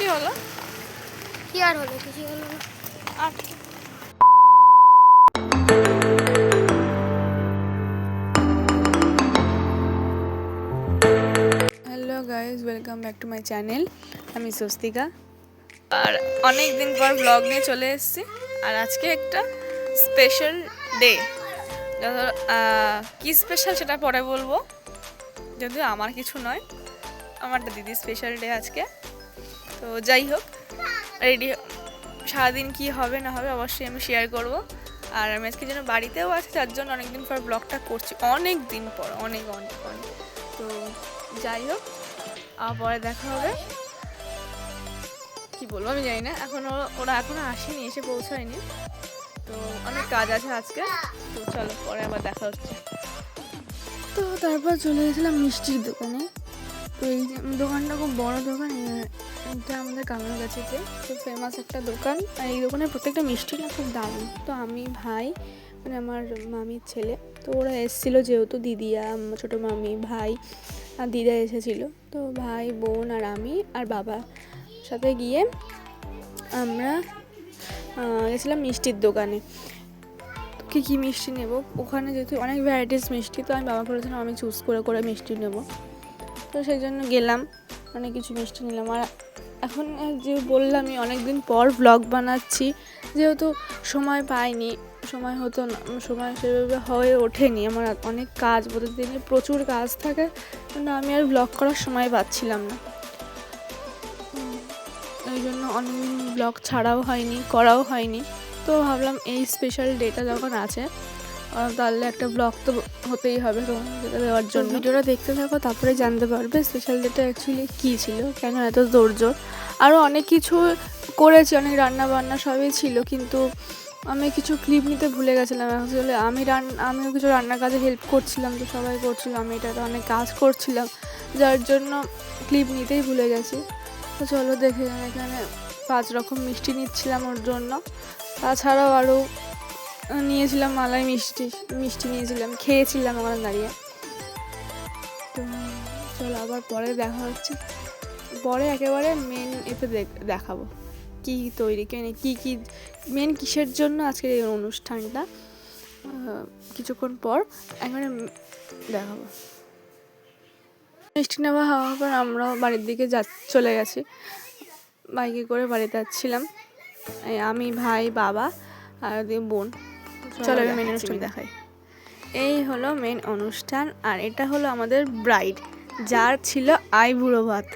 কি হলো? কি আর হলো, কিছু হলো না। আর hello guys, welcome back to my channel. আমি স্বস্তিকা, আর অনেক দিন পর ব্লগ নিয়ে চলে এসেছি। আর আজকে একটা স্পেশাল ডে। কি স্পেশাল সেটা পরে বলবো, যদিও আমার কিছু নয়, আমার দিদি স্পেশাল ডে আজকে। তো যাই হোক, রেডি সারাদিন কি হবে না হবে অবশ্যই আমি শেয়ার করব। আর আমি আজকে যেন বাড়িতেও আছি, যার জন্য অনেকদিন পর ব্লগটা করছি, অনেক দিন পর, অনেক অনেক অনেক। তো যাই হোক, পরে দেখা হবে। কি বলবো আমি জানি না, ওরা এখনো আসেনি, এসে পৌঁছায়নি। তো অনেক কাজ আছে আজকে, তো চলো পরে আবার দেখা হচ্ছে। তো তারপর চলে গেছিলাম মিষ্টির দোকানে। তো এই দোকানটা খুব বড় দোকান, এটা আমাদের কামের কাছেতে খুব ফেমাস একটা দোকান। আর এই দোকানের প্রত্যেকটা মিষ্টি না খুব দারুণ। তো আমি, ভাই, মানে আমার মামির ছেলে, তো ওরা এসেছিলো, যেহেতু দিদিয়া, ছোটো মামি, ভাই আর দিদা এসেছিলো। তো ভাই, বোন আর আমি আর বাবা সাথে গিয়ে আমরা গেছিলাম মিষ্টির দোকানে। তো কী মিষ্টি নেব, ওখানে যেহেতু অনেক ভ্যারাইটিস মিষ্টি, তো আমি বাবা বলেছিলাম আমি চুজ করে করে মিষ্টি নেব। তো সেই জন্য গেলাম, অনেক কিছু মিষ্টি নিলাম। আর এখন যে বললামই অনেক দিন পর ব্লগ বানাচ্ছি, যেহেতু সময় পাইনি, সময় হতো না, সময় সেভাবে হয়ে ওঠেনি। আমার অনেক কাজ, প্রতিদিনে প্রচুর কাজ থাকে, কিন্তু আমি আর ব্লগ করার সময় পাচ্ছিলাম না। ওই জন্য অনেকদিন ব্লগ ছাড়াও হয়নি, করাও হয়নি। তো ভাবলাম এই স্পেশাল ডেটা যখন আছে, তাহলে একটা ব্লগ তো হতেই হবে তোমাদের দেওয়ার জন্য। ভিডিওটা দেখতে থাকো, তারপরে জানতে পারবে স্পেশাল ডেটা অ্যাকচুয়ালি কী ছিল, কেন এত দৌড়জোর। আরও অনেক কিছু করেছি, অনেক রান্না বান্না সবই ছিল, কিন্তু আমি কিছু ক্লিপ নিতে ভুলে গেছিলাম। অ্যাকচুয়ালি আমিও কিছু রান্নার কাজে হেল্প করছিলাম, তো সবাই করছিল, আমি এটাতে অনেক কাজ করছিলাম, যার জন্য ক্লিপ নিতেই ভুলে গেছি। তো চলো দেখে, এখানে 5 রকম মিষ্টি নিচ্ছিলাম ওর জন্য, তাছাড়াও আরও নিয়েছিলাম মালাই মিষ্টি নিয়েছিলাম, খেয়েছিলাম ওখানে দাঁড়িয়ে। তো চলো আবার পরে দেখা হচ্ছে, পরে একেবারে মেন এতে দেখাবো কী তৈরি, কী মেন কিসের জন্য আজকের এই অনুষ্ঠানটা, কিছুক্ষণ পর একেবারে দেখাবো। মিষ্টি নেওয়া হওয়ার পর আমরাও বাড়ির দিকে চলে গেছি, বাইকে করে বাড়িতে যাচ্ছিলাম, আমি, ভাই, বাবা আর বোন। চলো মেন অনুষ্ঠান দেখাই। এই হলো মেন অনুষ্ঠান, আর এটা হলো আমাদের ব্রাইড, যার ছিল আইবুড়ো ভাত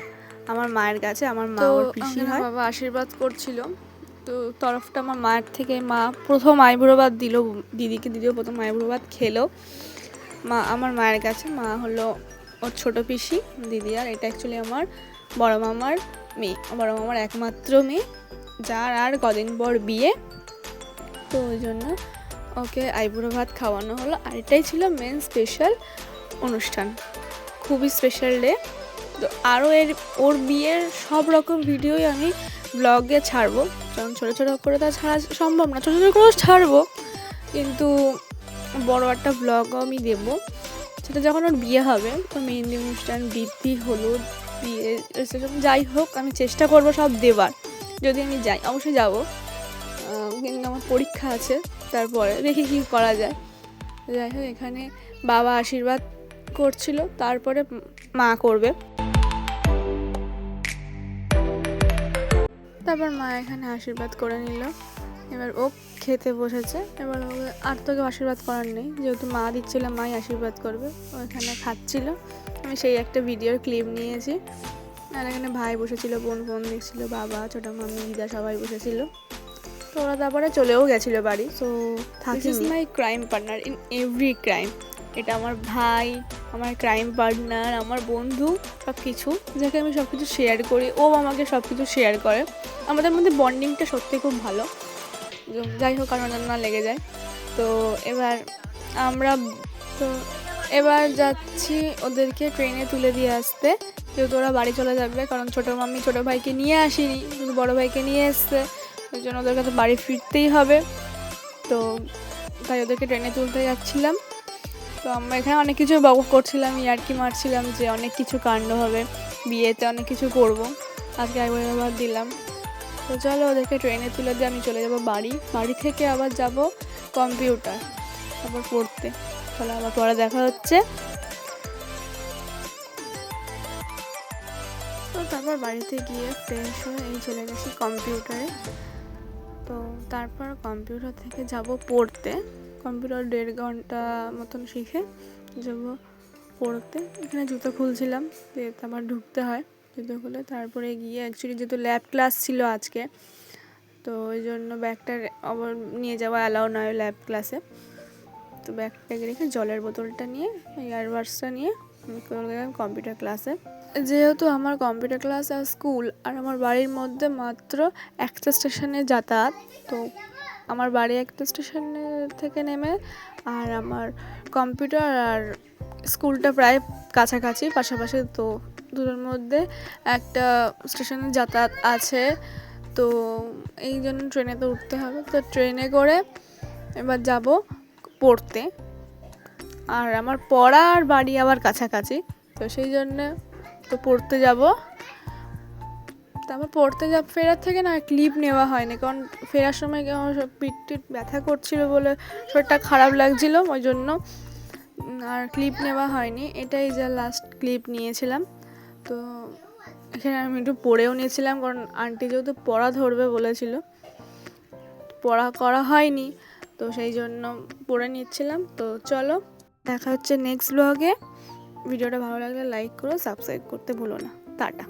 আমার মায়ের কাছে। আমার মা ওর পিসি হয়, বাবা আশীর্বাদ করছিল। তো তরফটা আমার মায়ের থেকে মা প্রথম আইবুড়ো ভাত দিল দিদিকে, দিদিও প্রথম আইবুড়ো ভাত খেলো মা আমার মায়ের কাছে। মা হলো ওর ছোটো পিসি, দিদি। আর এটা অ্যাকচুয়ালি আমার বড় মামার মেয়ে, বড় মামার একমাত্র মেয়ে, যার আর কদিন পর বিয়ে। তো ওই জন্য ওকে আইবুড়ো ভাত খাওয়ানো হলো। আর এটাই ছিল মেন স্পেশাল অনুষ্ঠান, খুবই স্পেশাল ডে। তো আরও ওর বিয়ের সব রকম ভিডিওই আমি ব্লগে ছাড়বো, কারণ ছোটো ছোটো করে তা ছাড়া সম্ভব না, ছোটো ছোটো করেও ছাড়বো, কিন্তু বড় একটা ব্লগও আমি দেবো, সেটা যখন ওর বিয়ে হবে। তো মেহেন্দি অনুষ্ঠান, বৃদ্ধি, হলুদ, বিয়ে, রিসেপশন, যাই হোক আমি চেষ্টা করবো সব দেবার। যদি আমি যাই অবশ্যই যাবো, কিন্তু আমার পরীক্ষা আছে, তারপরে দেখি কী করা যায়। যাই হোক, এখানে বাবা আশীর্বাদ করছিল, তারপরে মা করবে। তারপর মা এখানে আশীর্বাদ করে নিল, এবার ও খেতে বসেছে। এবার ওকে আর তোকে আশীর্বাদ করার নেই, যেহেতু মা দিচ্ছিল মাই আশীর্বাদ করবে। ও এখানে খাচ্ছিল, আমি সেই একটা ভিডিওর ক্লিপ নিয়েছি। আর এখানে ভাই বসেছিল, বোন দেখছিল, বাবা, ছোটো মামি, দিদা সবাই বসেছিল। তো ওরা তারপরে চলেও গেছিলো বাড়ি। So this is my crime partner in every crime. এটা আমার ভাই, আমার ক্রাইম পার্টনার, আমার বন্ধু, সব কিছু, যাকে আমি সব কিছু শেয়ার করি, ও আমাকে সব কিছু শেয়ার করে। আমাদের মধ্যে বন্ডিংটা সত্যি খুব ভালো। যাই হোক, কারণ না লেগে যায়। তো এবার যাচ্ছি ওদেরকে ট্রেনে তুলে দিয়ে আসতে, যেহেতু ওরা বাড়ি চলে যাবে, কারণ ছোটো মামি ছোটো ভাইকে নিয়ে আসেনি, শুধু বড়ো ভাইকে নিয়ে এসছে, ওই জন্য ওদেরকে তো বাড়ি ফিরতেই হবে। তো তাই ওদেরকে ট্রেনে তুলতে যাচ্ছিলাম। তো আমরা এখানে অনেক কিছু করছিলাম, ইয়ার্কি মারছিলাম যে অনেক কিছু কাণ্ড হবে, বিয়েতে অনেক কিছু করব। আজকে একবার দিলাম। তো চলো ওদেরকে ট্রেনে তুলে দিয়ে আমি চলে যাব বাড়ি থেকে আবার যাব কম্পিউটার আবার পড়তে। তাহলে আবার পরে দেখা হচ্ছে। তো তারপর বাড়িতে গিয়ে ফ্রেশ হয়ে এই চলে গেছি কম্পিউটারে। তো তারপর কম্পিউটার থেকে যাব পড়তে। কম্পিউটার 1.5 ঘন্টা মতন শিখে যাব পড়তে। এখানে জুতো খুলছিলাম, দিয়ে আবার ঢুকতে হয়। জুতো খুলে তারপরে গিয়ে অ্যাকচুয়ালি যেহেতু ল্যাব ক্লাস ছিল আজকে, তো ওই জন্য ব্যাগটা আবার নিয়ে যাওয়া অ্যালাউ নয় ল্যাব ক্লাসে। তো ব্যাগটাকে রেখে জলের বোতলটা নিয়ে ইয়ারবাডসটা নিয়ে আমি চলে গেলাম কম্পিউটার ক্লাসে। যেহেতু আমার কম্পিউটার ক্লাস আর স্কুল আর আমার বাড়ির মধ্যে মাত্র একটা স্টেশনে যাতায়াত, তো আমার বাড়ি একটা স্টেশনে থেকে নেমে আর আমার কম্পিউটার আর স্কুলটা প্রায় কাছাকাছি পাশাপাশি, তো দুটোর মধ্যে একটা স্টেশনে যাতায়াত আছে। তো এই জন্য ট্রেনেতে উঠতে হবে। তো ট্রেনে করে এবার যাব পড়তে। আর আমার পড়া আর বাড়ি আবার কাছাকাছি, তো সেই জন্য তো পড়তে যাব। তারপর ফেরার থেকে না ক্লিপ নেওয়া হয়নি, কারণ ফেরার সময় আমার পিঠ ব্যথা করছিল বলে শরীরটা খারাপ লাগছিল, ওই জন্য আর ক্লিপ নেওয়া হয়নি। এটাই যা লাস্ট ক্লিপ নিয়েছিলাম। তো এখানে আমি একটু পড়েও নিয়েছিলাম, কারণ আন্টি যেহেতু পড়া ধরবে বলেছিল, পড়া করা হয়নি, তো সেই জন্য পড়ে নিচ্ছিলাম। তো চলো দেখা হচ্ছে নেক্সট ব্লগে। ভিডিওটা ভালো লাগলে লাইক করো, সাবস্ক্রাইব করতে ভুলো না। টাটা।